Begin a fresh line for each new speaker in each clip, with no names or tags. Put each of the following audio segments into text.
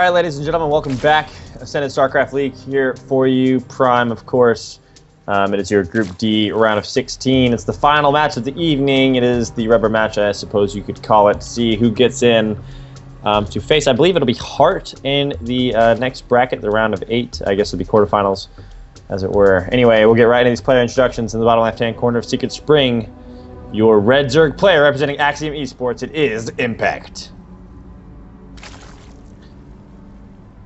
Alright, ladies and gentlemen, welcome back. Ascended StarCraft League here for you. Prime, of course. It is your Group D round of 16. It's the final match of the evening. It is the rubber match, I suppose you could call it, to see who gets in to face. I believe it'll be Hart in the next bracket, the round of 8. I guess it'll be quarterfinals, as it were. Anyway, we'll get right into these player introductions. In the bottom left-hand corner of Secret Spring, your red Zerg player representing Axiom Esports, it is Impact.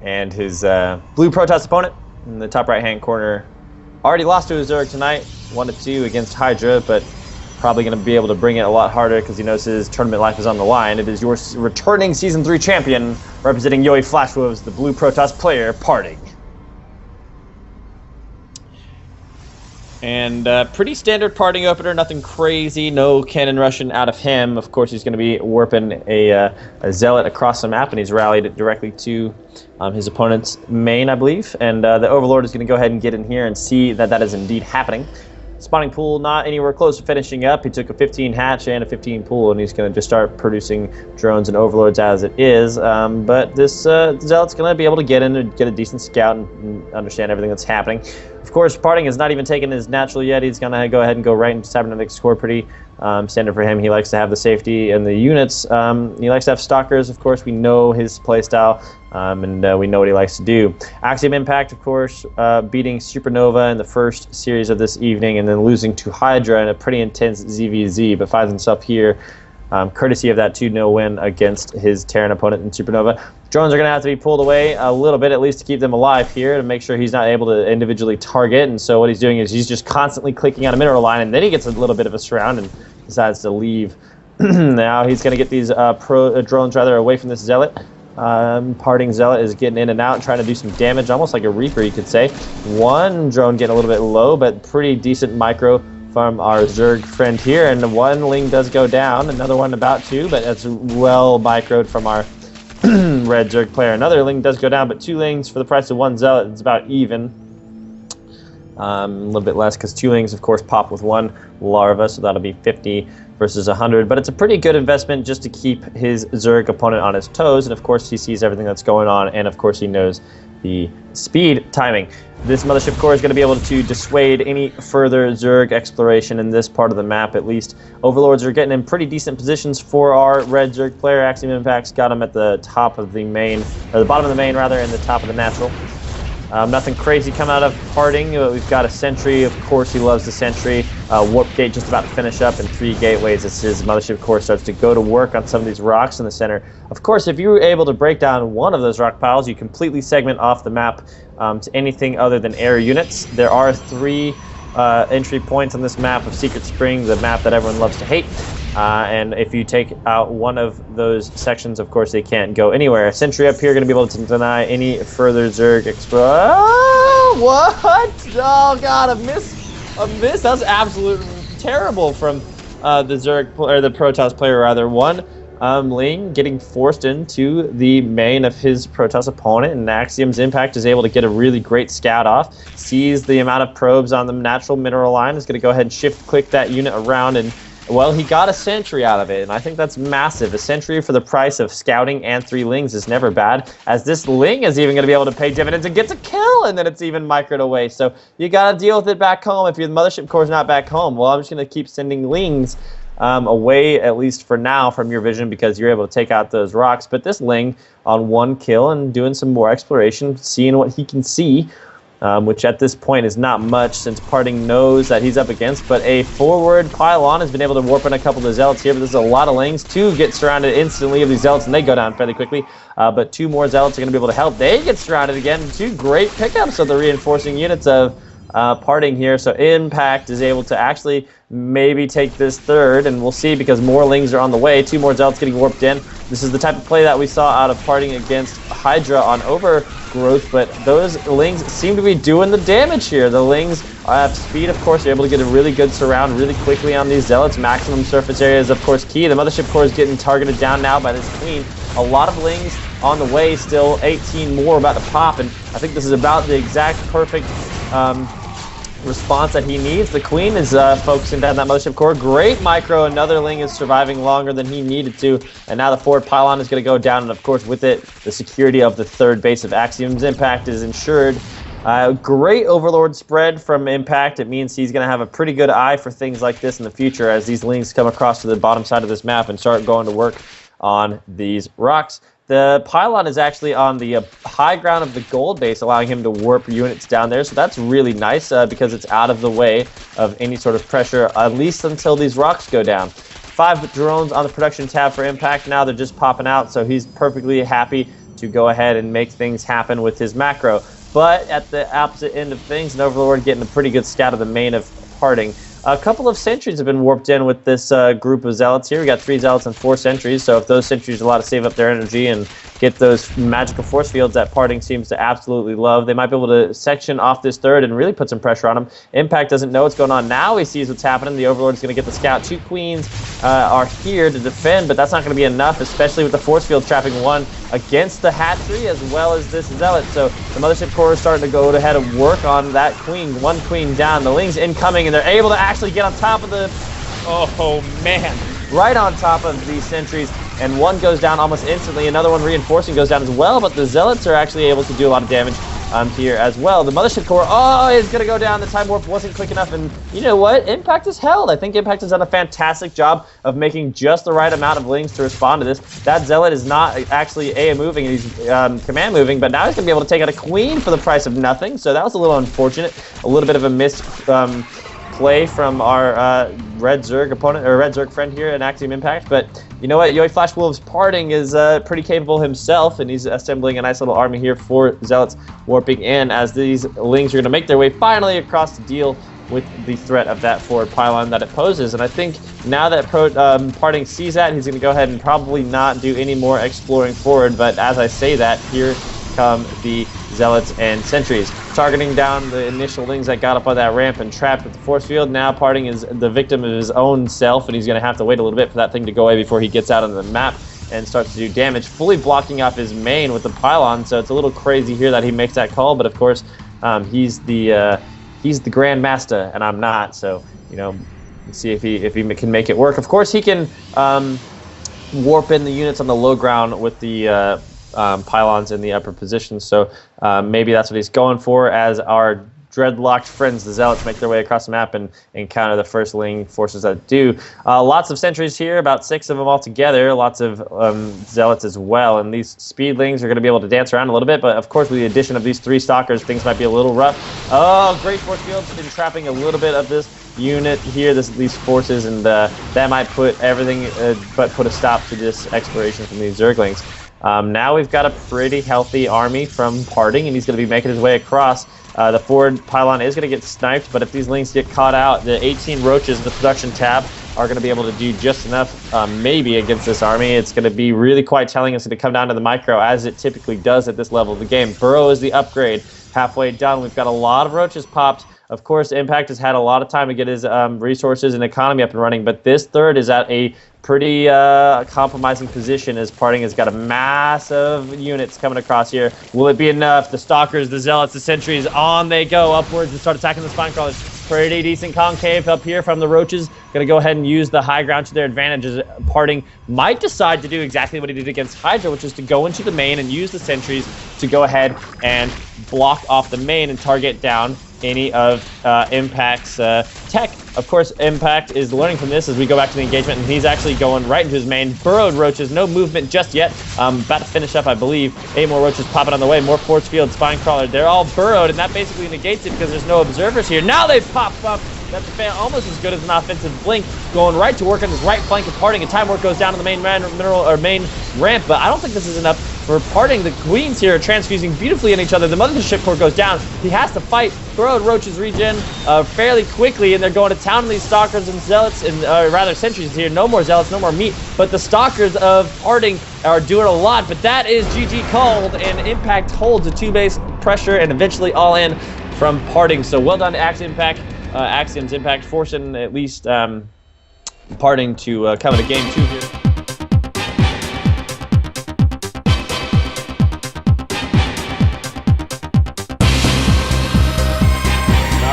And his blue Protoss opponent in the top right-hand corner already lost to his Zerg tonight, 1-2 against Hydra, but probably going to be able to bring it a lot harder because he knows his tournament life is on the line. It is your returning Season 3 champion, representing Yoi Flashwolves, the blue Protoss player, PartinG. And pretty standard PartinG opener, nothing crazy, no cannon Russian out of him. Of course, he's going to be warping a Zealot across the map, and he's rallied it directly to his opponent's main, I believe. And the Overlord is going to go ahead and get in here and see that that is indeed happening. Spawning pool not anywhere close to finishing up. He took a 15 hatch and a 15 pool, and he's going to just start producing drones and Overlords as it is. But this Zealot's going to be able to get in and get a decent scout and understand everything that's happening. Of course, PartinG has not even taken his natural yet. He's going to go ahead and go right into Cybernetic Score. Pretty standard for him. He likes to have the safety and the units. He likes to have Stalkers. Of course, we know his playstyle, and we know what he likes to do. Axiom Impact, of course, beating Supernova in the first series of this evening, and then losing to Hydra in a pretty intense ZvZ, but finds himself here courtesy of that 2-0 win against his Terran opponent in Supernova. Drones are going to have to be pulled away a little bit, at least to keep them alive here, to make sure he's not able to individually target. And so what he's doing is he's just constantly clicking on a mineral line, and then he gets a little bit of a surround and decides to leave. Now he's going to get these drones rather away from this Zealot. PartinG Zealot is getting in and out and trying to do some damage, almost like a Reaper, you could say. One drone getting a little bit low, but pretty decent micro from our Zerg friend here, and one Ling does go down, another one about to, but that's well microed from our red Zerg player. Another Ling does go down, but 2 Lings for the price of 1 Zealot. It's about even. A little bit less because 2 Lings, of course, pop with 1 Larva, so that'll be 50 versus 100. But it's a pretty good investment just to keep his Zerg opponent on his toes, and of course he sees everything that's going on, and of course he knows the speed timing. This Mothership Core is going to be able to dissuade any further Zerg exploration in this part of the map, at least. Overlords are getting in pretty decent positions for our red Zerg player. Axiom Impact's got him at the top of the main, or the bottom of the main rather, and the top of the natural. Nothing crazy coming out of PartinG. We've got a Sentry. Of course, he loves the Sentry. Warp Gate just about to finish up, and 3 gateways as his Mothership Core starts to go to work on some of these rocks in the center. Of course, if you're able to break down one of those rock piles, you completely segment off the map to anything other than air units. There are 3 entry points on this map of Secret Spring, the map that everyone loves to hate. And if you take out one of those sections, of course, they can't go anywhere. A Sentry up here going to be able to deny any further Zerg what? Oh, God, a miss. That was absolutely terrible from the Zerg, or the Protoss player, rather. One Ling getting forced into the main of his Protoss opponent, and Axiom's Impact is able to get a really great scout off, sees the amount of probes on the natural mineral line, is going to go ahead and shift-click that unit around, and well, he got a Sentry out of it, and I think that's massive. A Sentry for the price of scouting and 3 Lings is never bad, as this Ling is even going to be able to pay dividends and gets a kill, and then it's even microed away. So you got to deal with it back home if your Mothership Core is not back home. Well, I'm just going to keep sending Lings away, at least for now, from your vision, because you're able to take out those rocks. But this Ling on 1 kill and doing some more exploration, seeing what he can see, which at this point is not much since PartinG knows that he's up against, but a forward pylon has been able to warp in a couple of the Zealots here, but this is a lot of Lings. 2 get surrounded instantly of these Zealots, and they go down fairly quickly, but 2 more Zealots are going to be able to help. They get surrounded again. 2 great pickups of the reinforcing units of PartinG here, so Impact is able to actually maybe take this 3rd, and we'll see because more Lings are on the way. 2 more Zealots getting warped in. This is the type of play that we saw out of PartinG against Hydra on Overgrowth, but those Lings seem to be doing the damage here. The Lings have speed, of course. They're able to get a really good surround really quickly on these Zealots. Maximum surface area is, of course, key. The Mothership Core is getting targeted down now by this Queen. A lot of Lings on the way still, 18 more about to pop, and I think this is about the exact perfect response that he needs. The Queen is focusing down that Mothership core. Great micro. Another Ling is surviving longer than he needed to. And now the forward pylon is going to go down. And, of course, with it, the security of the third base of Axiom's impact is ensured. Great Overlord spread from Impact. It means he's going to have a pretty good eye for things like this in the future as these Lings come across to the bottom side of this map and start going to work on these rocks. The pylon is actually on the high ground of the gold base, allowing him to warp units down there. So that's really nice because it's out of the way of any sort of pressure, at least until these rocks go down. 5 drones on the production tab for Impact. Now they're just popping out, so he's perfectly happy to go ahead and make things happen with his macro. But at the opposite end of things, an Overlord getting a pretty good scout of the main of Parting. A couple of sentries have been warped in with this group of zealots here. We got 3 zealots and 4 sentries, so if those sentries allow to save up their energy and get those magical force fields that Parting seems to absolutely love, they might be able to section off this third and really put some pressure on him. Impact doesn't know what's going on now. He sees what's happening. The Overlord's going to get the scout. 2 queens are here to defend, but that's not going to be enough, especially with the force field trapping 1 against the hatchery as well as this zealot. So the Mothership core is starting to go ahead and work on that queen. 1 queen down. The Ling's incoming, and they're able to actually get on top of the... Oh, man. Right on top of these sentries, and 1 goes down almost instantly. Another one reinforcing goes down as well, but the zealots are actually able to do a lot of damage here as well. The Mothership core, is going to go down. The time warp wasn't quick enough, and you know what? Impact is held. I think Impact has done a fantastic job of making just the right amount of Lings to respond to this. That zealot is not actually moving, and he's command moving, but now he's going to be able to take out a queen for the price of nothing, so that was a little unfortunate. A little bit of a missed play from our Red Zerg opponent, or Red Zerg friend here in Axiom Impact, but you know what? Yoy Flash Wolves Parting is pretty capable himself, and he's assembling a nice little army here for zealots warping in as these Lings are going to make their way finally across to deal with the threat of that forward pylon that it poses. And I think now that Parting sees that, he's going to go ahead and probably not do any more exploring forward, but as I say that, here come the zealots and sentries, targeting down the initial Lings that got up on that ramp and trapped with the force field. Now Parting is the victim of his own self, and he's going to have to wait a little bit for that thing to go away before he gets out on the map and starts to do damage, fully blocking off his main with the pylon. So it's a little crazy here that he makes that call, but of course he's the Grand Master and I'm not, so you know, let's see if he can make it work. Of course he can warp in the units on the low ground with the pylons in the upper positions, so maybe that's what he's going for as our dreadlocked friends, the zealots, make their way across the map and encounter the first Ling forces that do. Lots of sentries here, about 6 of them all together, lots of zealots as well, and these speedlings are going to be able to dance around a little bit, but of course with the addition of these 3 stalkers, things might be a little rough. Oh, great force field's been trapping a little bit of this unit here, these forces, and that might put everything but put a stop to this exploration from these Zerglings. Now we've got a pretty healthy army from Parting, and he's going to be making his way across. The forward pylon is going to get sniped, but if these Lings get caught out, the 18 roaches in the production tab are going to be able to do just enough, maybe, against this army. It's going to be really quite telling. It's going to come down to the micro, as it typically does at this level of the game. Burrow is the upgrade. Halfway done, we've got a lot of roaches popped. Of course, Impact has had a lot of time to get his resources and economy up and running, but this third is at a pretty compromising position as Parting has got a massive units coming across here. Will it be enough? The stalkers, the zealots, the sentries, on they go upwards and start attacking the spine crawlers. Pretty decent concave up here from the roaches. Going to go ahead and use the high ground to their advantage as Parting might decide to do exactly what he did against Hydra, which is to go into the main and use the sentries to go ahead and block off the main and target down any of Impact's tech. Of course, Impact is learning from this as we go back to the engagement, and he's actually going right into his main. Burrowed roaches, no movement just yet. About to finish up, I believe. 8 more roaches popping on the way. More force field, spine crawler. They're all burrowed, and that basically negates it because there's no observers here. Now they've popped up. That's almost as good as an offensive blink, going right to work on his right flank of Parting, and time work goes down to the main main ramp, but I don't think this is enough for Parting. The queens here are transfusing beautifully in each other. The Mothership core goes down. He has to fight. Burrowed roaches regen fairly quickly, and they're going to town on these stalkers and zealots, and rather sentries here. No more zealots, no more meat, but the stalkers of Parting are doing a lot, but that is GG called, and Impact holds a 2-base pressure and eventually all in from Parting. So well done to Axiom's Impact, forcing at least Parting to come into game 2 here.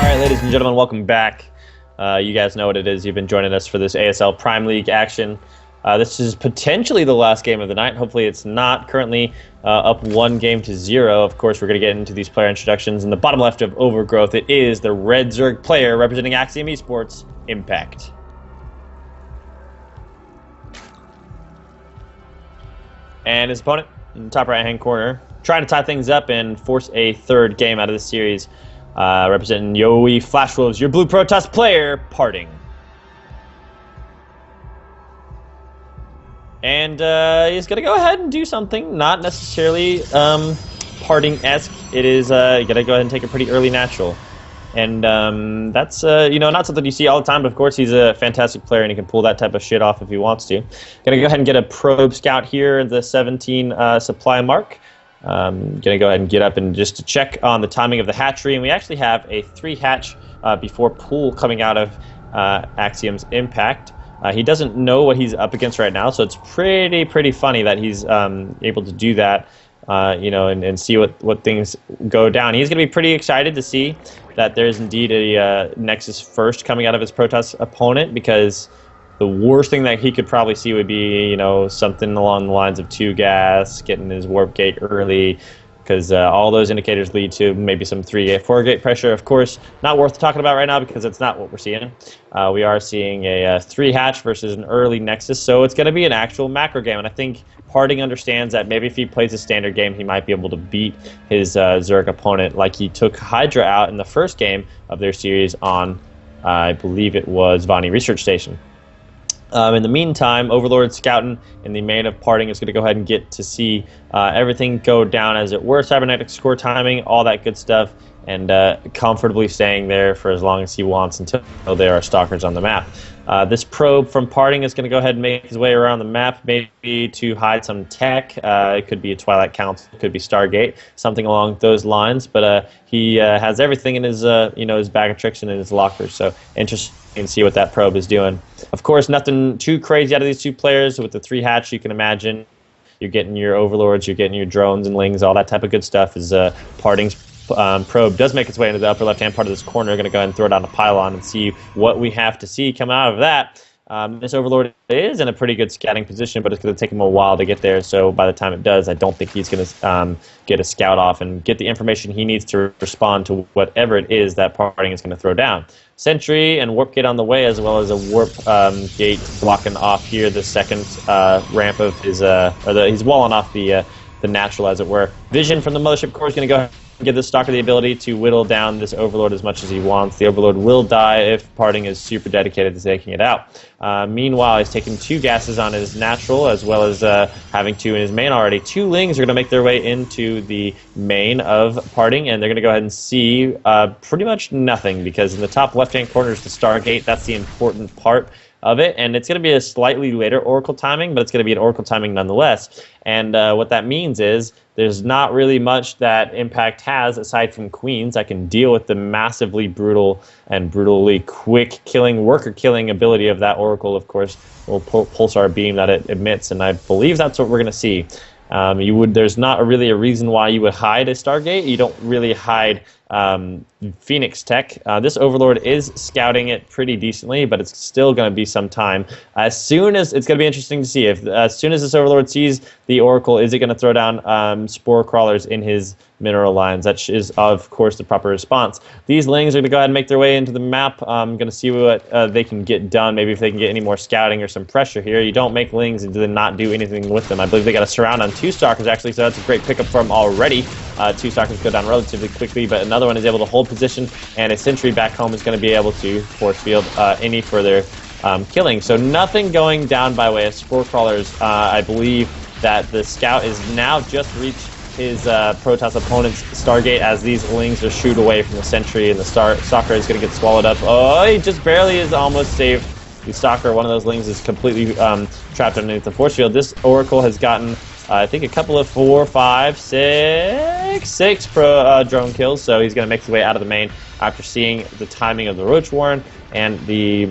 All right, ladies and gentlemen, welcome back. You guys know what it is. You've been joining us for this ASL Prime League action. This is potentially the last game of the night. Hopefully it's not. Currently up 1-0. Of course, we're going to get into these player introductions. In the bottom left of Overgrowth, it is the Red Zerg player representing Axiom Esports, Impact. And his opponent in the top right-hand corner, trying to tie things up and force a third game out of this series. Representing Yowie Flashwolves, your Blue Protoss player, PartinG. And he's going to go ahead and do something, not necessarily PartinG-esque. It is going to go ahead and take a pretty early natural. And that's, not something you see all the time, but of course he's a fantastic player and he can pull that type of shit off if he wants to. Going to go ahead and get a probe scout here at the 17 supply mark. Going to go ahead and get up and just to check on the timing of the hatchery, and we actually have a 3 hatch before pool coming out of Axiom's Impact. He doesn't know what he's up against right now, so it's pretty funny that he's able to do that, and see what things go down. He's going to be pretty excited to see that there's indeed a Nexus first coming out of his Protoss opponent, because the worst thing that he could probably see would be, something along the lines of 2 gas, getting his warp gate early, because all those indicators lead to maybe some 3-gate, 4-gate pressure. Of course, not worth talking about right now because it's not what we're seeing. We are seeing a 3 hatch versus an early Nexus, so it's going to be an actual macro game, and I think PartinG understands that maybe if he plays a standard game, he might be able to beat his Zerg opponent like he took Hydra out in the first game of their series on, I believe it was Vani Research Station. In the meantime, Overlord scouting in the main of PartinG is going to go ahead and get to see everything go down as it were. Cybernetic score timing, all that good stuff, and comfortably staying there for as long as he wants until there are stalkers on the map. This probe from PartinG is going to go ahead and make his way around the map, maybe to hide some tech. It could be a Twilight Council, it could be Stargate, something along those lines. But he has everything in his, his bag of tricks and in his locker. So interesting to see what that probe is doing. Of course, nothing too crazy out of these two players. With the 3 hatch, you can imagine you're getting your Overlords, you're getting your drones and lings, all that type of good stuff. Is PartinG's probe does make its way into the upper left-hand part of this corner. Going to go ahead and throw it on a pylon and see what we have to see come out of that. This Overlord is in a pretty good scouting position, but it's going to take him a while to get there. So by the time it does, I don't think he's going to get a scout off and get the information he needs to respond to whatever it is that PartinG is going to throw down. Sentry and warp gate on the way, as well as a warp gate blocking off here the second ramp of his, he's walling off the natural, as it were. Vision from the Mothership Core is going to go ahead and give the Stalker the ability to whittle down this Overlord as much as he wants. The Overlord will die if PartinG is super dedicated to taking it out. Meanwhile, he's taking 2 gases on his natural, as well as having 2 in his main already. 2 lings are going to make their way into the main of PartinG, and they're going to go ahead and see pretty much nothing, because in the top left-hand corner is the Stargate. That's the important part of it, and it's going to be a slightly later Oracle timing, but it's going to be an Oracle timing nonetheless. And what that means is there's not really much that Impact has aside from Queens that can deal with the massively brutal and brutally quick killing, worker killing ability of that Oracle. Of course, will pulsar beam that it emits, and I believe that's what we're going to see. There's not really a reason why you would hide a Stargate. You don't really hide Phoenix Tech. This Overlord is scouting it pretty decently, but it's still going to be some time. As soon as it's going to be interesting to see if, as soon as this Overlord sees the Oracle, is it going to throw down spore crawlers in his mineral lines? That is, of course, the proper response. These lings are going to go ahead and make their way into the map. I'm going to see what they can get done. Maybe if they can get any more scouting or some pressure here. You don't make lings and then not do anything with them. I believe they got a surround on 2 stalkers actually, so that's a great pickup from already. 2 stalkers go down relatively quickly, but another one is able to hold position, and a sentry back home is going to be able to force field any further killing. So nothing going down by way of spore crawlers. I believe that the scout is now just reached his Protoss opponent's Stargate as these lings are shoot away from the sentry, and the stalker is going to get swallowed up. Oh, he just barely is almost saved. The stalker, one of those lings, is completely trapped underneath the force field. This Oracle has gotten, I think, a couple of 4, 5, 6 drone kills, so he's going to make his way out of the main after seeing the timing of the Roach Warren and the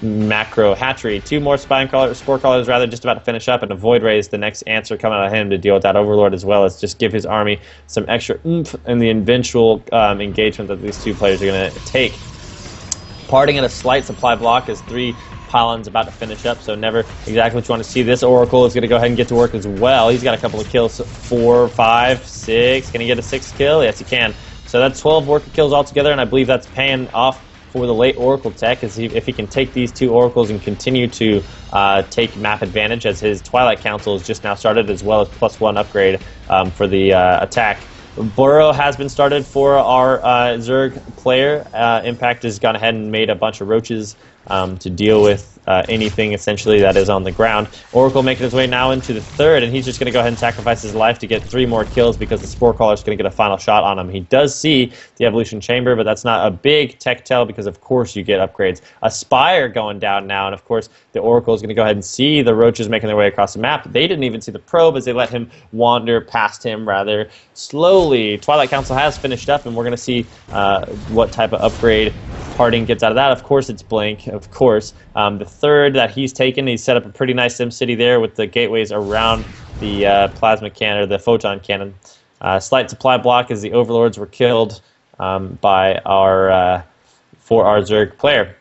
macro hatchery. 2 more spore crawlers rather, just about to finish up, and a void ray is the next answer coming out of him to deal with that overlord, as well as just give his army some extra oomph in the eventual engagement that these 2 players are going to take. Parting at a slight supply block as 3 pylons about to finish up, so never exactly what you want to see. This Oracle is going to go ahead and get to work as well. He's got a couple of kills, 4, 5, 6. Can he get a 6th kill? Yes, he can. So that's 12 worker kills altogether, and I believe that's paying off for the late Oracle tech, as if he can take these 2 Oracles and continue to take map advantage, as his Twilight Council has just now started, as well as +1 upgrade for the attack. Burrow has been started for our Zerg player. Impact has gone ahead and made a bunch of roaches to deal with anything essentially that is on the ground. Oracle making his way now into the 3rd, and he's just going to go ahead and sacrifice his life to get 3 more kills because the Spore Crawler is going to get a final shot on him. He does see the Evolution Chamber, but that's not a big tech tell because of course you get upgrades. A Spire going down now, and of course the Oracle is going to go ahead and see the roaches making their way across the map. They didn't even see the probe as they let him wander past him rather slowly. Twilight Council has finished up, and we're going to see what type of upgrade PartinG gets out of that. Of course it's Blink, of course. The 3rd that he's taken, he's set up a pretty nice sim city there with the gateways around the plasma cannon, or the photon cannon. Slight supply block as the overlords were killed by our Zerg player.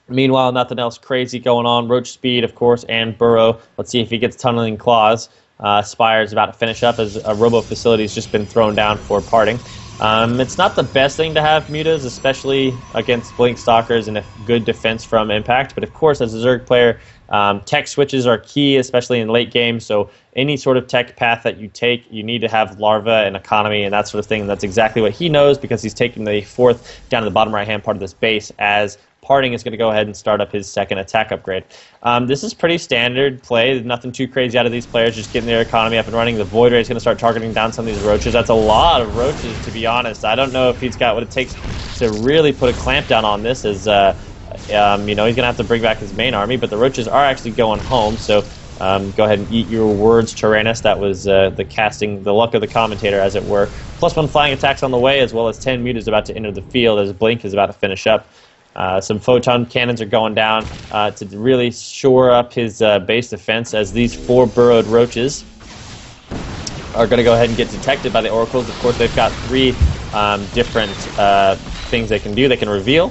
Meanwhile, nothing else crazy going on. Roach speed, of course, and Burrow. Let's see if he gets tunneling claws. Spire is about to finish up as a robo facility has just been thrown down for PartinG. It's not the best thing to have mutas, especially against Blink Stalkers and a good defense from Impact. But of course, as a Zerg player, tech switches are key, especially in late game. So any sort of tech path that you take, you need to have larva and economy and that sort of thing. And that's exactly what he knows, because he's taking the 4th down to the bottom right-hand part of this base as PartinG is going to go ahead and start up his 2nd attack upgrade. This is pretty standard play. There's nothing too crazy out of these players, just getting their economy up and running. The Void Ray is going to start targeting down some of these roaches. That's a lot of roaches, to be honest. I don't know if he's got what it takes to really put a clamp down on this, as you know, he's going to have to bring back his main army, but the roaches are actually going home, so go ahead and eat your words, Tyrannus. That was the luck of the commentator, as it were. +1 flying attacks on the way, as well as 10 mutas about to enter the field as Blink is about to finish up. Some photon cannons are going down to really shore up his base defense, as these 4 burrowed roaches are going to go ahead and get detected by the oracles. Of course, they've got 3 different things they can do. They can reveal,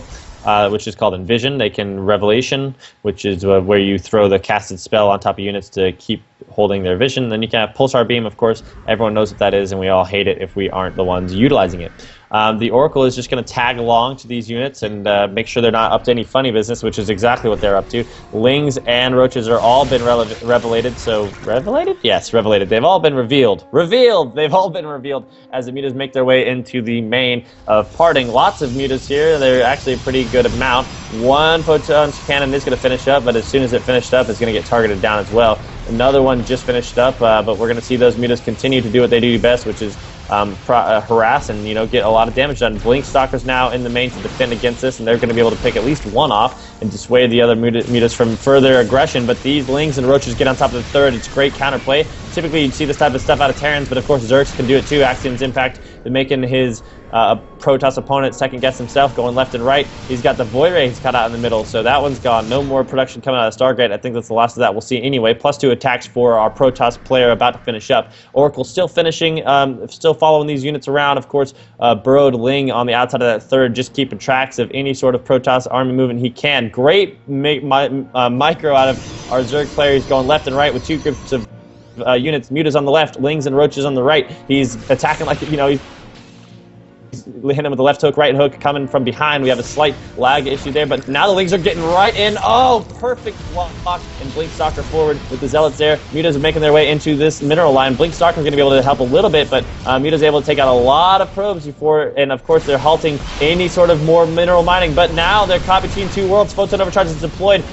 which is called Envision. They can Revelation, which is where you throw the casted spell on top of units to keep holding their vision. Then you can have Pulsar Beam, of course. Everyone knows what that is, and we all hate it if we aren't the ones utilizing it. The Oracle is just going to tag along to these units and make sure they're not up to any funny business, which is exactly what they're up to. Lings and Roaches are all been revelated. So, revelated? Yes, revelated. They've all been revealed. Revealed! They've all been revealed as the mutas make their way into the main of PartinG. Lots of mutas here. They're actually a pretty good amount. 1 photon cannon is going to finish up, but as soon as it finished up, it's going to get targeted down as well. Another one just finished up, but we're going to see those mutas continue to do what they do best, which is harass and, you know, get a lot of damage done. Blink Stalkers now in the main to defend against this, and they're going to be able to pick at least 1 off and dissuade the other mutas from further aggression. But these Lings and Roaches get on top of the 3rd. It's great counterplay. Typically, you'd see this type of stuff out of Terrans, but of course, Zergs can do it too. Axiom's Impact making his Protoss opponent second guess himself, going left and right. He's got the Void Ray he's cut out in the middle, so that one's gone. No more production coming out of Stargate. I think that's the last of that we'll see anyway. +2 attacks for our Protoss player about to finish up. Oracle still finishing, still following these units around. Of course, burrowed Ling on the outside of that 3rd, just keeping tracks of any sort of Protoss army movement he can. Great micro out of our Zerg player. He's going left and right with 2 groups of units. Mutas on the left, Lings and Roaches on the right. He's attacking like, you know, he's hit him with the left hook, right hook coming from behind. We have a slight lag issue there, but now the Lings are getting right in. Oh, perfect block, and Blink Stalker forward with the Zealots there. Mutas are making their way into this mineral line. Blink Stalker is going to be able to help a little bit, but Muta's able to take out a lot of probes before, and of course they're halting any sort of more mineral mining, but now they're caught between 2 worlds. Photon Overcharge is deployed.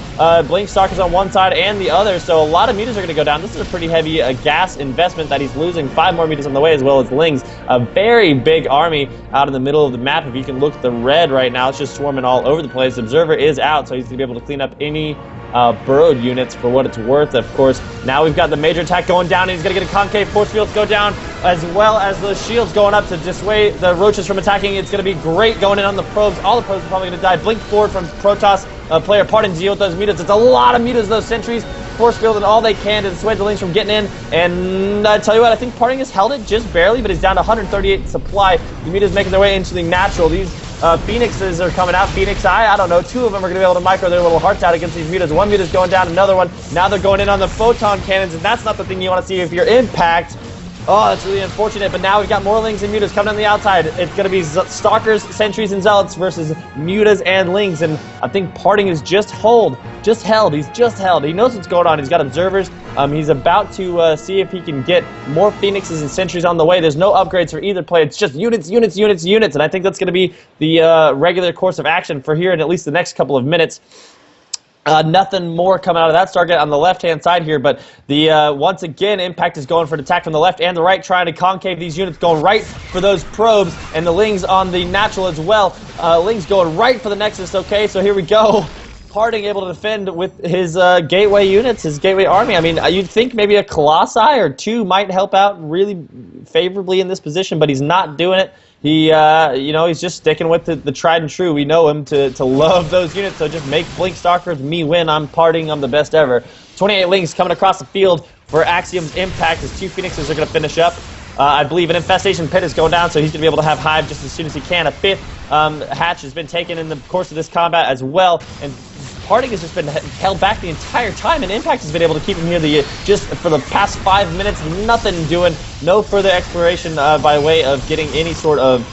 Blink Stalker's on one side and the other, so a lot of Mutas are going to go down. This is a pretty heavy gas investment that he's losing. 5 more Mutas on the way, as well as Lings. A very big army out in the middle of the map. If you can look at the red right now, it's just swarming all over the place. Observer is out, so he's going to be able to clean up any burrowed units for what it's worth. Of course, now we've got the major attack going down, and he's going to get a concave force field to go down, as well as the shields going up to dissuade the roaches from attacking. It's going to be great going in on the probes. All the probes are probably going to die. Blink forward from Protoss player PartinG with those mutas. It's a lot of mutas, those sentries. Force field and all they can to dissuade the Lings from getting in. And I tell you what, I think PartinG has held it just barely, but he's down to 138 supply. The mutas making their way into the natural. These Phoenixes are coming out. Phoenix Eye, I don't know, 2 of them are going to be able to micro their little hearts out against these mutas. One muta's going down, another one. Now they're going in on the photon cannons, and that's not the thing you want to see if you're Impact. Oh, that's really unfortunate, but now we've got more Lings and mutas coming on the outside. It's going to be Stalkers, Sentries, and Zealots versus mutas and Lings, and I think PartinG is just held. He's just held. He knows what's going on. He's got observers. He's about to see if he can get more Phoenixes and Sentries on the way. There's no upgrades for either play. It's just units, and I think that's going to be the regular course of action for here in at least the next couple of minutes. Nothing more coming out of that Stargate on the left-hand side here, but the once again, Impact is going for an attack from the left and the right, trying to concave these units, going right for those probes, and the Lings on the natural as well. Lings going right for the Nexus, okay, so here we go. PartinG able to defend with his gateway units, his gateway army. I mean, you'd think maybe a Colossi or 2 might help out really favorably in this position, but he's not doing it. He, you know, he's just sticking with the tried and true. We know him to love those units, so just make Blink Stalkers, me win, I'm PartinG, I'm the best ever. 28 Lings coming across the field for Axiom's Impact as 2 Phoenixes are going to finish up. I believe an Infestation Pit is going down, so he's going to be able to have Hive just as soon as he can. A 5th hatch has been taken in the course of this combat as well, and PartinG has just been held back the entire time, and Impact has been able to keep him here just for the past 5 minutes. Nothing doing, no further exploration by way of getting any sort of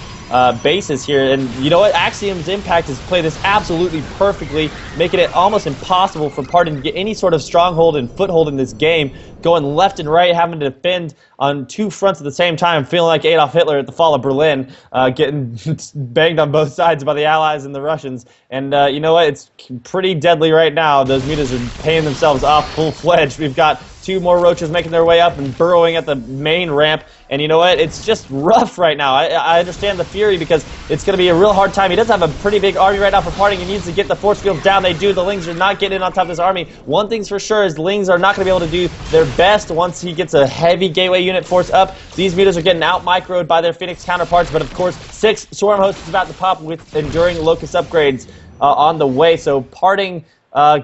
bases here. And you know what? Axiom's Impact has played this absolutely perfectly, making it almost impossible for PartinG to get any sort of stronghold and foothold in this game, going left and right, having to defend on 2 fronts at the same time, feeling like Adolf Hitler at the fall of Berlin, getting banged on both sides by the Allies and the Russians. And you know what? It's pretty deadly right now. Those mutas are paying themselves off full-fledged. We've got 2 more roaches making their way up and burrowing at the main ramp. And you know what? It's just rough right now. I understand the fury because it's going to be a real hard time. He does have a pretty big army right now for PartinG. He needs to get the force fields down. They do. The Lings are not getting in on top of this army. One thing's for sure is the Lings are not going to be able to do their best once he gets a heavy gateway unit force up. These mutas are getting out-microed by their Phoenix counterparts, but of course, 6 Swarm Hosts is about to pop with Enduring Locust upgrades on the way. So PartinG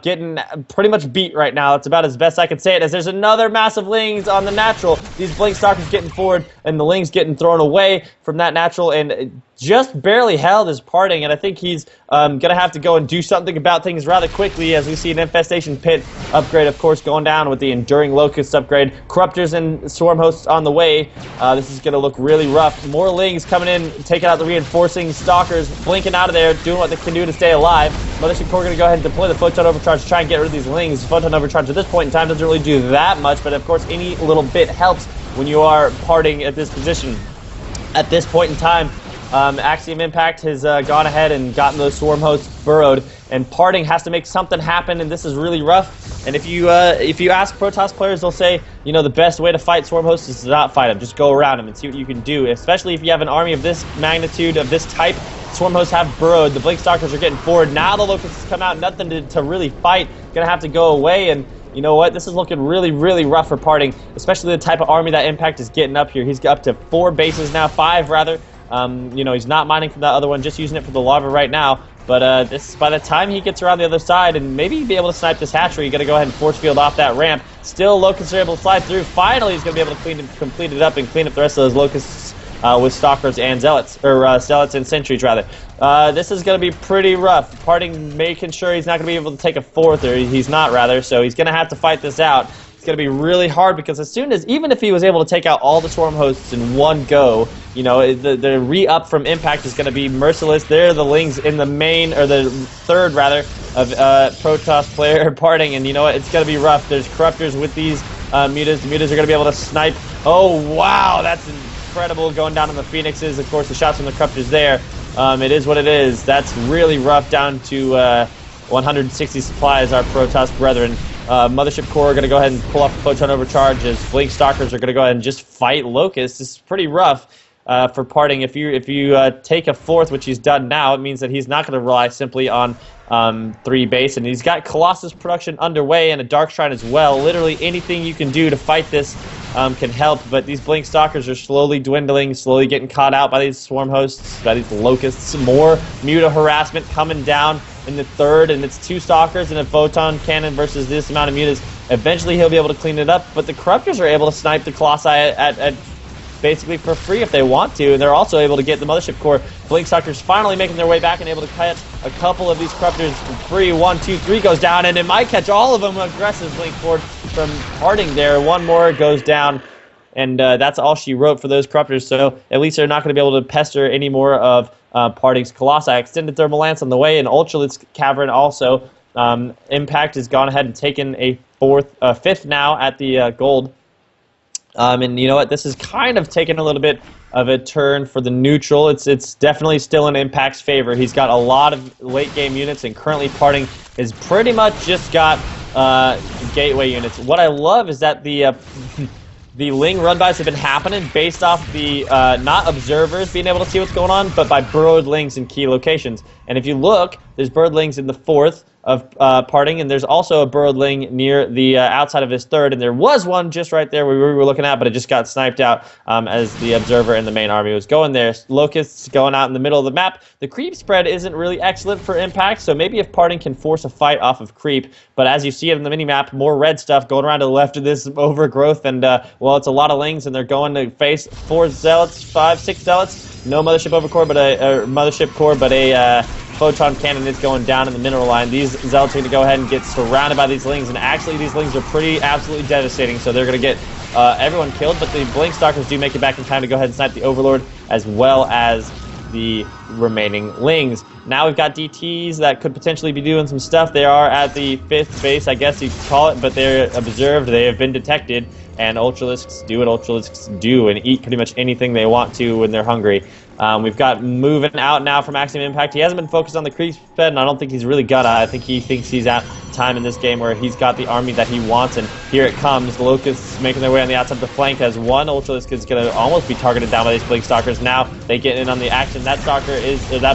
getting pretty much beat right now. It's about as best I can say it, as there's another massive Lings on the natural. These Blink Stalkers getting forward, and the Lings getting thrown away from that natural, and just barely held is PartinG, and I think he's going to have to go and do something about things rather quickly, as we see an Infestation Pit upgrade, of course, going down with the Enduring Locust upgrade. Corruptors and Swarm Hosts on the way. This is going to look really rough. More Lings coming in, taking out the reinforcing Stalkers, blinking out of there, doing what they can do to stay alive. Mothership Core going to go ahead and deploy the Photon Overcharge to try and get rid of these Lings. Photon Overcharge at this point in time doesn't really do that much, but of course any little bit helps when you are PartinG at this position. At this point in time, Axiom Impact has gone ahead and gotten those Swarm Hosts burrowed, and PartinG has to make something happen, and this is really rough. And if you ask Protoss players, they'll say, you know, the best way to fight Swarm Hosts is to not fight them. Just go around them and see what you can do, especially if you have an army of this magnitude, of this type. Swarm Hosts have burrowed. The Blink Stalkers are getting forward. Now the Locusts come out, nothing to really fight. Gonna have to go away, and you know what? This is looking really, really rough for PartinG, especially the type of army that Impact is getting up here. He's up to 4 bases now, 5 rather. You know, he's not mining from that other one, just using it for the larva right now. But this, by the time he gets around the other side and maybe be able to snipe this hatchery, you got to go ahead and force field off that ramp. Still, Locusts are able to slide through. Finally, he's going to be able to complete it up and clean up the rest of those Locusts with Stalkers and Zealots, or Zealots and Sentries rather. This is going to be pretty rough. PartinG making sure he's not going to be able to take a 4th, or he's not rather, so he's going to have to fight this out. It's going to be really hard because as soon as, even if he was able to take out all the Swarm Hosts in one go, you know, the re-up from Impact is going to be merciless. They're the Lings in the main, or the 3rd rather, of Protoss player PartinG, and you know what, it's going to be rough. There's Corruptors with these mutas. The mutas are going to be able to snipe. Oh, wow, that's incredible going down on the Phoenixes. Of course, the shots from the Corruptors there. It is what it is. That's really rough, down to 160 supplies, our Protoss brethren. Mothership Core are going to go ahead and pull off the Photon Overcharge as Blink Stalkers are going to go ahead and just fight Locusts. This is pretty rough. for Parting. If you take a fourth, which he's done now, it means that he's not going to rely simply on 3 base, and he's got Colossus production underway and a Dark Shrine as well. Literally anything you can do to fight this can help, but these Blink Stalkers are slowly dwindling, slowly getting caught out by these Swarm Hosts, by these Locusts. More Muta harassment coming down in the third, and it's 2 Stalkers and a Photon Cannon versus this amount of Mutas. Eventually he'll be able to clean it up, but the Corruptors are able to snipe the Colossi at basically for free if they want to, and they're also able to get the Mothership Core. Blink Stalkers finally making their way back and able to catch a couple of these Corruptors free. 1, 2, 3 goes down, and it might catch all of them. Aggressive Blink forward from Parting there. One more goes down, and that's all she wrote for those Corruptors, so at least they're not going to be able to pester any more of Parting's Colossi. Extended Thermal Lance on the way, and Ultralisk Cavern also. Impact has gone ahead and taken a fifth now at the gold. And you know what? This is kind of taken a little bit of a turn for the neutral. It's definitely still in Impact's favor. He's got a lot of late game units, and currently Parting is pretty much just got gateway units. What I love is that the Ling run-bys have been happening based off the not observers being able to see what's going on, but by burrowed Lings in key locations. And if you look, there's burrowed Lings in the 4th of Parting, and there's also a burrowed Ling near the outside of his 3rd, and there was one just right there where we were looking at, but it just got sniped out as the observer in the main army was going there. Locusts going out in the middle of the map. The creep spread isn't really excellent for Impact, so maybe if Parting can force a fight off of creep, but as you see it in the mini-map, more red stuff going around to the left of this overgrowth, and well, it's a lot of Lings, and they're going to face 4 Zealots, 5, 6 Zealots. No Mothership Overcore, but a Mothership Core, but a Photon Cannon is going down in the mineral line. These Zealots are going to go ahead and get surrounded by these Lings, and actually these Lings are pretty absolutely devastating, so they're going to get everyone killed, but the Blink Stalkers do make it back in time to go ahead and snipe the Overlord as well as the remaining Lings. Now we've got DTs that could potentially be doing some stuff. They are at the 5th base, I guess you could call it, but they're observed. They have been detected, and Ultralisks do what Ultralisks do and eat pretty much anything they want to when they're hungry. We've got moving out now for Maximum Impact. He hasn't been focused on the creep spread, and I don't think he's really gonna. I think he thinks he's at time in this game where he's got the army that he wants, and here it comes. The Locusts making their way on the outside of the flank as one Ultralisk is going to almost be targeted down by these Blink Stalkers. Now they get in on the action. That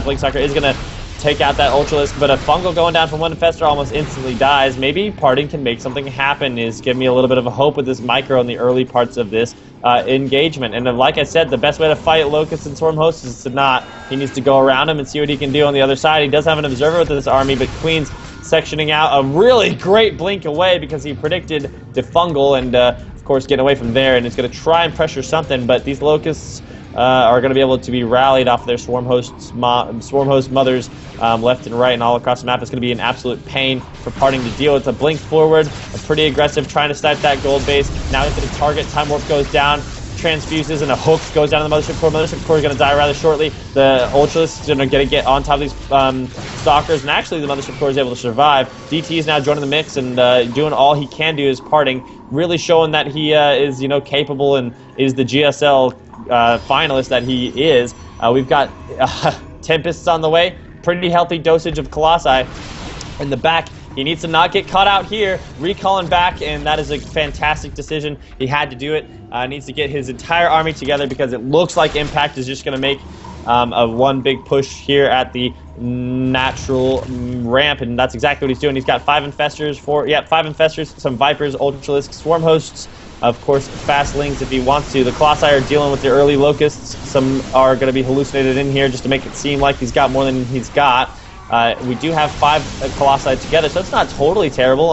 Blink Stalker is going to take out that Ultralisk, but a Fungal going down from one Infestor almost instantly dies. Maybe Parting can make something happen. Is giving me a little bit of a hope with this micro in the early parts of this engagement. And like I said, the best way to fight Locusts and Swarm Hosts is to not. He needs to go around him and see what he can do on the other side. He does have an Observer with this army, but Queen's sectioning out a really great blink away because he predicted the Fungal and, of course, getting away from there, and is going to try and pressure something, but these Locusts are going to be able to be rallied off their Swarm Host mothers left and right and all across the map. It's going to be an absolute pain for Parting to deal with. A blink forward, a pretty aggressive, trying to snipe that gold base. Now he's going to target. Time Warp goes down, transfuses, and a hook goes down to the Mothership Core. Mothership Core is going to die rather shortly. The Ultralisk is going to get on top of these Stalkers, and actually the Mothership Core is able to survive. DT is now joining the mix and doing all he can do as Parting, really showing that he is, you know, capable and is the GSL finalist that he is. We've got Tempests on the way. Pretty healthy dosage of Colossi in the back. He needs to not get caught out here. Recalling back, and that is a fantastic decision. He had to do it. Needs to get his entire army together because it looks like Impact is just going to make a one big push here at the natural ramp, and that's exactly what he's doing. He's got 5 Infestors, 5 Infestors, some Vipers, Ultralisks, Swarm Hosts, of course, fast Lings if he wants to. The Colossi are dealing with the early Locusts. Some are going to be hallucinated in here just to make it seem like he's got more than he's got. We do have 5 Colossi together, so it's not totally terrible.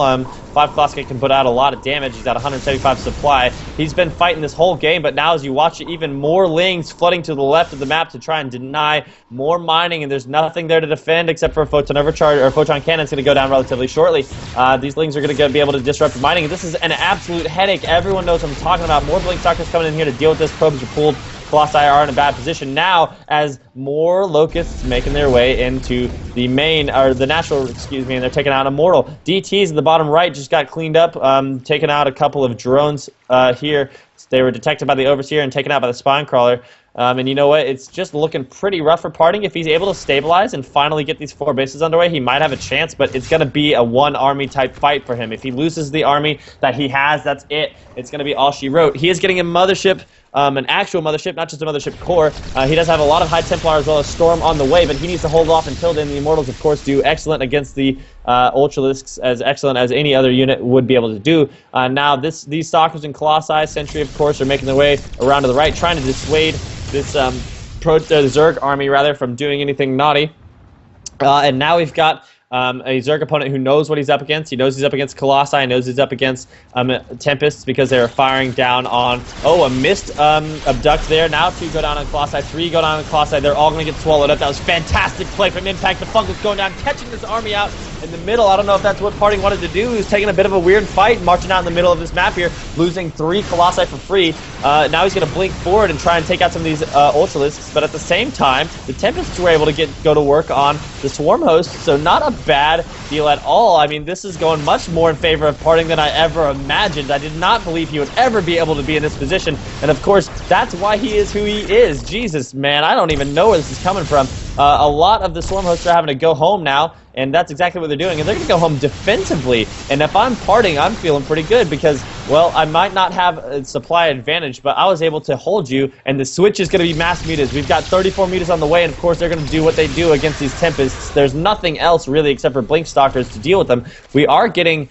5 Colossi can put out a lot of damage. He's got 175 supply. He's been fighting this whole game, but now as you watch it, even more Lings flooding to the left of the map to try and deny more mining, and there's nothing there to defend except for a Photon Overcharge, or Photon Cannon's going to go down relatively shortly. These Lings are going to be able to disrupt mining. This is an absolute headache. Everyone knows what I'm talking about. More Blink Stalkers coming in here to deal with this. Probes are pulled. Colossi are in a bad position now as more Locusts making their way into the main, or the natural, excuse me, and they're taking out Immortal. DTs in the bottom right just got cleaned up, taking out a couple of drones here. They were detected by the Overseer and taken out by the Spine Crawler. And you know what? It's just looking pretty rough for Parting. If he's able to stabilize and finally get these 4 bases underway, he might have a chance, but it's going to be a one-army type fight for him. If he loses the army that he has, that's it. It's going to be all she wrote. He is getting a Mothership an actual mothership, not just a mothership core. He does have a lot of High Templar as well as Storm on the way, but he needs to hold off until then. The Immortals, of course, do excellent against the Ultralisks, as excellent as any other unit would be able to do. Now, these Stalkers and Colossi, Sentry, of course, are making their way around to the right, trying to dissuade this Zerg army, rather, from doing anything naughty. And now we've got a Zerg opponent who knows what he's up against. He knows he's up against Colossi. He knows he's up against Tempests because they are firing down on... Oh, a missed abduct there. Now 2 go down on Colossi. 3 go down on Colossi. They're all going to get swallowed up. That was fantastic play from Impact. The Fungus going down, catching this army out in the middle. I don't know if that's what PartinG wanted to do. He was taking a bit of a weird fight, marching out in the middle of this map here, losing 3 Colossi for free. Now he's going to blink forward and try and take out some of these Ultralisks, but at the same time, the Tempests were able to go to work on the Swarm hosts, so not a bad deal at all. I mean, this is going much more in favor of PartinG than I ever imagined. I did not believe he would ever be able to be in this position, and of course, that's why he is who he is. Jesus, man, I don't even know where this is coming from. A lot of the Swarm hosts are having to go home now, and that's exactly what they're doing, and they're going to go home defensively. And if I'm PartinG, I'm feeling pretty good because, well, I might not have a supply advantage, but I was able to hold you, and the switch is going to be mass mutas. We've got 34 mutas on the way, and of course they're going to do what they do against these Tempests. There's nothing else really except for Blink Stalkers to deal with them. We are getting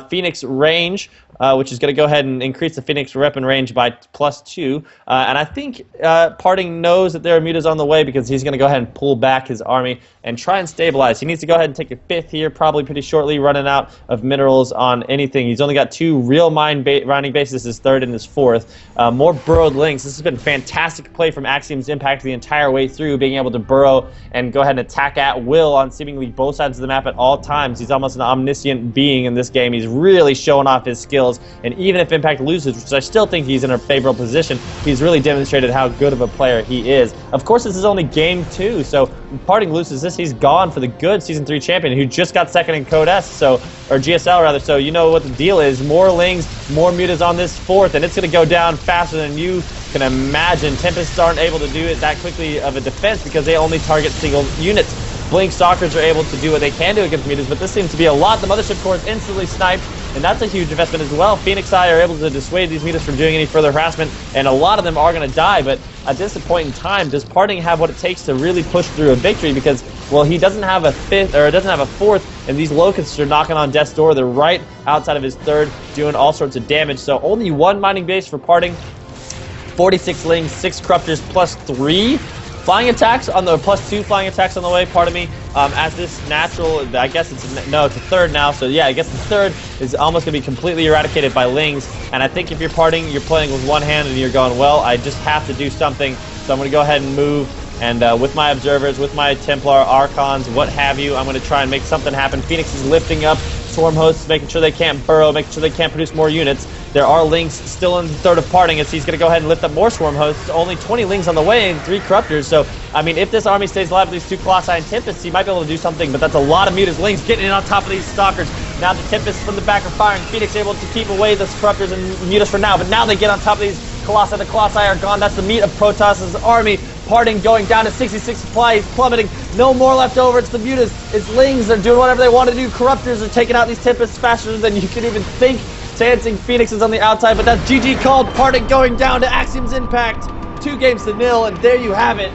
Phoenix range, which is going to go ahead and increase the Phoenix weapon range by +2. And I think PartinG knows that there are mutas on the way because he's going to go ahead and pull back his army and try and stabilize. He needs to go ahead and take a 5th here, probably pretty shortly, running out of minerals on anything. He's only got 2 real mining bases, his 3rd and his 4th. More burrowed links. This has been fantastic play from Axiom's Impact the entire way through, being able to burrow and go ahead and attack at will on seemingly both sides of the map at all times. He's almost an omniscient being in this game. He's really showing off his skills, and even if Impact loses, which I still think he's in a favorable position, he's really demonstrated how good of a player he is. Of course, this is only game 2, so if PartinG loses this, he's gone for the good Season 3 champion, who just got 2nd in Code S, or GSL rather, so you know what the deal is. More Lings, more mutas on this 4th, and it's going to go down faster than you can imagine. Tempests aren't able to do it that quickly of a defense because they only target single units. Blink Stalkers are able to do what they can do against mutas, but this seems to be a lot. The Mothership Core is instantly sniped, and that's a huge investment as well. Phoenix Eye are able to dissuade these mutas from doing any further harassment, and a lot of them are going to die, but at this point in time, does PartinG have what it takes to really push through a victory? Because, well, he doesn't have a 5th, or doesn't have a 4th, and these Locusts are knocking on death's door. They're right outside of his 3rd, doing all sorts of damage, so only 1 mining base for PartinG, 46 Lings, 6 Corruptors, +3 flying attacks on the +2 flying attacks on the way. Pardon me. As this natural, I guess it's a 3rd now. So yeah, I guess the 3rd is almost gonna be completely eradicated by Lings. And I think if you're PartinG, you're playing with one hand and you're going, well, I just have to do something. So I'm gonna go ahead and move. And with my observers, with my Templar, Archons, what have you, I'm going to try and make something happen. Phoenix is lifting up Swarm hosts, making sure they can't burrow, making sure they can't produce more units. There are Lings still in the 3rd of PartinG, as he's going to go ahead and lift up more Swarm hosts. Only 20 Lings on the way and 3 Corruptors. So, I mean, if this army stays alive with these 2 Colossi and Tempests, he might be able to do something, but that's a lot of mutas. Lings getting in on top of these Stalkers. Now the Tempests from the back are firing. Phoenix able to keep away the Corruptors and mutas for now, but now they get on top of these Colossi. The Colossi are gone. That's the meat of Protoss' army. PartinG going down to 66 supply. He's plummeting. No more left over. It's the mutas. It's Lings. They're doing whatever they want to do. Corruptors are taking out these Tempests faster than you could even think. Dancing Phoenix is on the outside, but that's GG called. PartinG going down to Axiom's Impact. 2-0, and there you have it.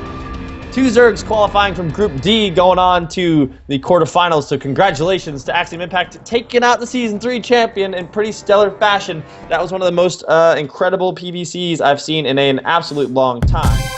2 Zergs qualifying from Group D going on to the quarterfinals. So congratulations to Axiom Impact taking out the Season 3 champion in pretty stellar fashion. That was one of the most incredible PVCs I've seen in an absolute long time.